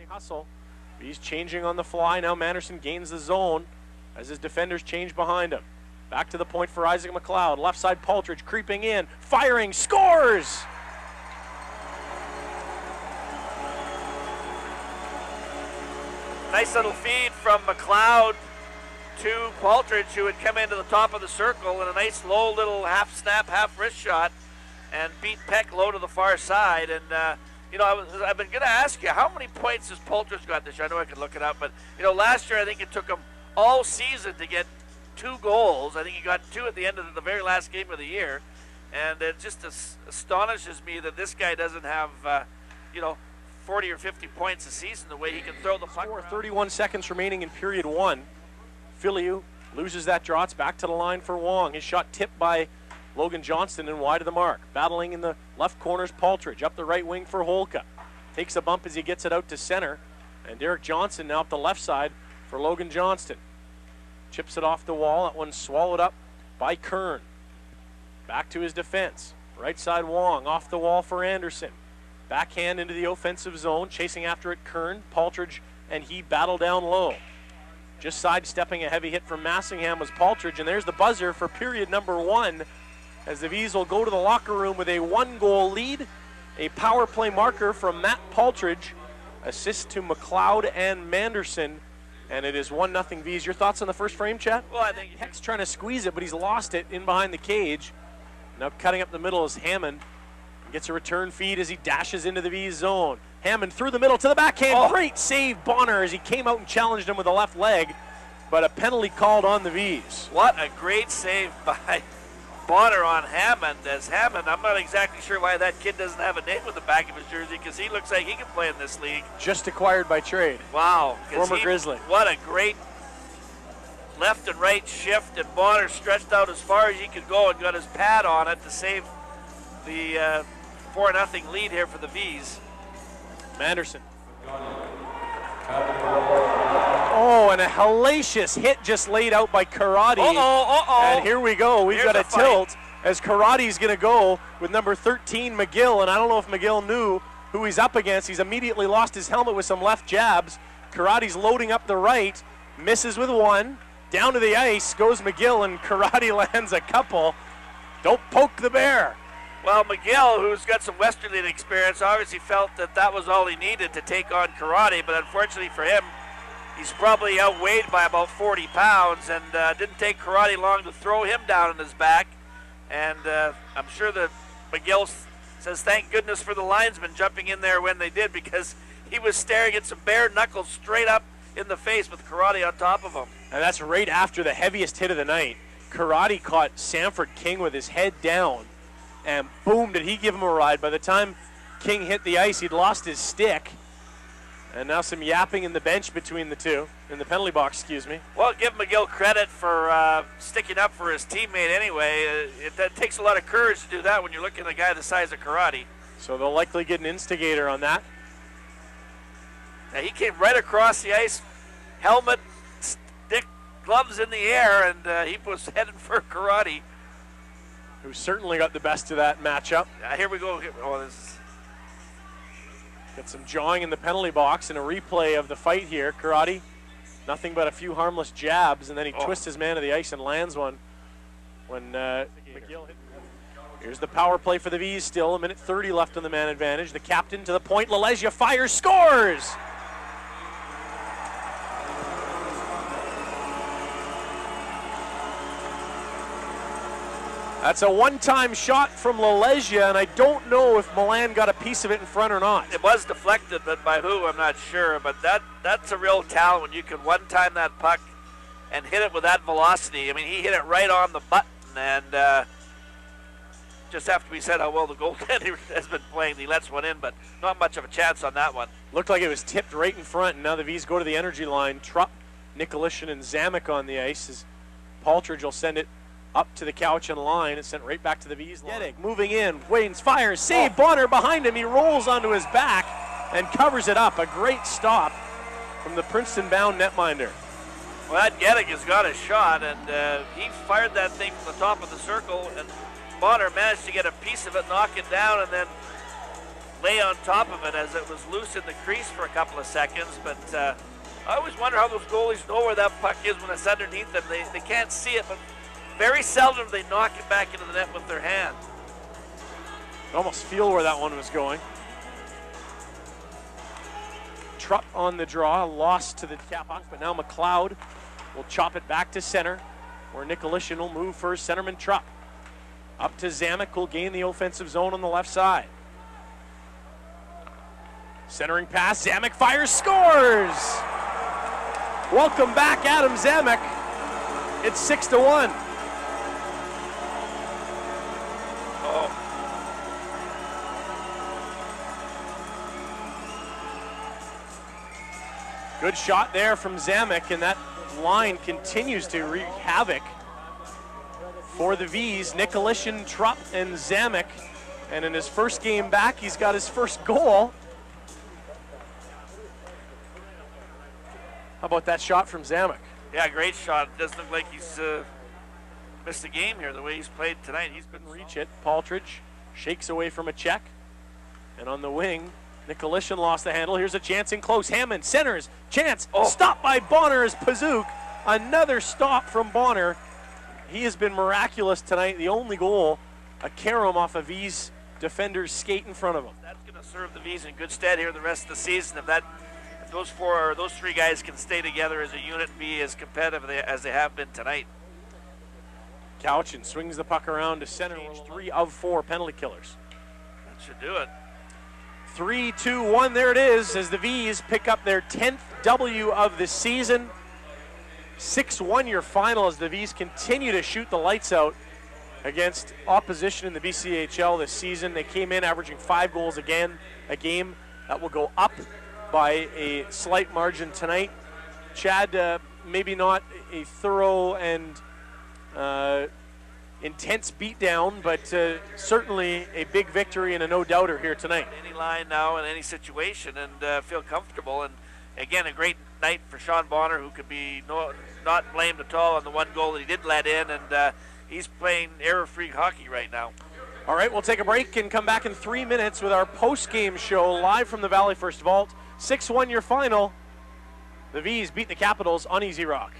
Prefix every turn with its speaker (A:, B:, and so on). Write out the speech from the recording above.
A: they hustle. He's changing on the fly. Now Manderson gains the zone as his defenders change behind him. Back to the point for Isaac McLeod. Left side Paltridge creeping in, firing, scores!
B: Nice little feed from McLeod to Paltridge, who had come into the top of the circle in a nice low little half snap, half wrist shot, and beat Peck low to the far side. And you know, I've been going to ask you, how many points has Paltridge got this year? I know I could look it up, but you know, last year I think it took him all season to get 2 goals. I think he got 2 at the end of the very last game of the year, and it just astonishes me that this guy doesn't have, you know, 40 or 50 points a season the way he can throw the puck.
A: 31 seconds remaining in period 1. Filiu loses that draw. It's back to the line for Wong. His shot tipped by Logan Johnston and wide of the mark. Battling in the left corners, Paltridge up the right wing for Holka. Takes a bump as he gets it out to center. And Derek Johnson now up the left side for Logan Johnston. Chips it off the wall. That one's swallowed up by Kern. Back to his defense. Right side Wong off the wall for Anderson. Backhand into the offensive zone. Chasing after it Kern. Paltridge and he battle down low. Just sidestepping a heavy hit from Massingham was Paltridge. And there's the buzzer for period number 1. As the Vees will go to the locker room with a 1-goal lead. A power play marker from Matt Paltridge. Assist to McLeod and Manderson. And it is 1-0 Vees. Your thoughts on the first frame, Chad?
B: Well, I think
A: Heck's trying to squeeze it, but he's lost it in behind the cage. Now cutting up the middle is Hammond. Gets a return feed as he dashes into the Vees zone. Hammond through the middle to the backhand.
B: Oh.
A: Great save, Bonner, as he came out and challenged him with the left leg. But a penalty called on the Vees.
B: What a great save by Bonner on Hammond. As Hammond, I'm not exactly sure why that kid doesn't have a name on the back of his jersey, because he looks like he can play in this league.
A: Just acquired by trade.
B: Wow.
A: Former Grizzly.
B: What a great left and right shift, and Bonner stretched out as far as he could go and got his pad on it to save the 4-0 lead here for the Vees.
A: Manderson. Oh, and a hellacious hit just laid out by Karate. And here we go. We've got a tilt as Karate's going to go with number 13, McGill. And I don't know if McGill knew who he's up against. He's immediately lost his helmet with some left jabs. Karate's loading up the right. Misses with one. Down to the ice goes McGill, and Karate lands a couple. Don't poke the bear.
B: Well, McGill, who's got some Western League experience, obviously felt that that was all he needed to take on Karate, but unfortunately for him, he's probably outweighed by about 40 pounds, and didn't take Karate long to throw him down on his back. And I'm sure that McGill says thank goodness for the linesman jumping in there when they did, because he was staring at some bare knuckles straight up in the face with Karate on top of him.
A: And that's right after the heaviest hit of the night. Karate caught Sanford King with his head down, and boom, did he give him a ride. By the time King hit the ice, he'd lost his stick. And now some yapping in the bench between the two, in the penalty box, excuse me.
B: Well, give McGill credit for sticking up for his teammate anyway. It takes a lot of courage to do that when you're looking at a guy the size of Karate.
A: So they'll likely get an instigator on that.
B: Now he came right across the ice, helmet, stick, gloves in the air, and he was heading for Karate.
A: Who certainly got the best of that matchup.
B: Here we go. Oh, this is...
A: Get some jawing in the penalty box and a replay of the fight here. Karate, nothing but a few harmless jabs, and then he twists his man to the ice and lands one when McGill hit. Here's the power play for the Vees still. 1:30 left on the man advantage. The captain to the point. Lalezia fires, scores! That's a one-time shot from Lalezia, and I don't know if Milan got a piece of it in front or not.
B: It was deflected, but by who, I'm not sure. But that's a real talent when you can one-time that puck and hit it with that velocity. I mean, he hit it right on the button, and just have to be said how well the goaltender has been playing. He lets one in, but not much of a chance on that one.
A: Looked like it was tipped right in front, and now the Vees go to the energy line. Trupp, Nicolishin, and Zamek on the ice as Paltridge will send it up to the Cowichan line. It's sent right back to the Vees line. Moving in, Waynes fires, save, Bonner behind him. He rolls onto his back and covers it up. A great stop from the Princeton-bound netminder.
B: Well, that Geddick has got a shot, and he fired that thing from the top of the circle, and Bonner managed to get a piece of it, knock it down, and then lay on top of it as it was loose in the crease for a couple of seconds. But I always wonder how those goalies know where that puck is when it's underneath them. They can't see it, but very seldom they knock it back into the net with their hand.
A: I almost feel where that one was going. Trupp on the draw, lost to the cap puck, but now McLeod will chop it back to center, where Nicolishin will move first. Centerman Trupp up to Zamek, who'll gain the offensive zone on the left side. Centering pass, Zamek fires, scores! Welcome back, Adam Zamek. It's 6-1.
B: Oh.
A: Good shot there from Zamek, and that line continues to wreak havoc for the Vees. Nicolishin, Trupp, and Zamek. And in his first game back, he's got his first goal. How about that shot from Zamek?
B: Yeah, great shot. It doesn't look like he's missed a game here the way he's played tonight. He's been
A: reach it. Paltridge shakes away from a check. And on the wing, Nicolishin lost the handle. Here's a chance in close. Hammond centers. Chance. Oh. Stopped by Bonner as Pazook. Another stop from Bonner. He has been miraculous tonight. The only goal, a carom off of Vees defender's skate in front of him.
B: That's going to serve the Vees in good stead here the rest of the season. If those three guys can stay together as a unit and be as competitive as they have been tonight.
A: Cowichan swings the puck around to center. 3 of 4 penalty killers.
B: That should do it.
A: 3-2-1, there it is, as the Vees pick up their 10th W of the season. 6-1 your final as the Vees continue to shoot the lights out against opposition in the BCHL this season. They came in averaging 5 goals a game. That will go up by a slight margin tonight. Chad, maybe not a thorough and intense beatdown, but certainly a big victory and a no-doubter here tonight.
B: Any line now in any situation and feel comfortable. And again, a great night for Sean Bonner, who could be not blamed at all on the one goal that he did let in, and he's playing error-free hockey right now.
A: All right, we'll take a break and come back in 3 minutes with our post-game show live from the Valley First Vault. 6-1 your final. The Vees beat the Capitals on Easy Rock.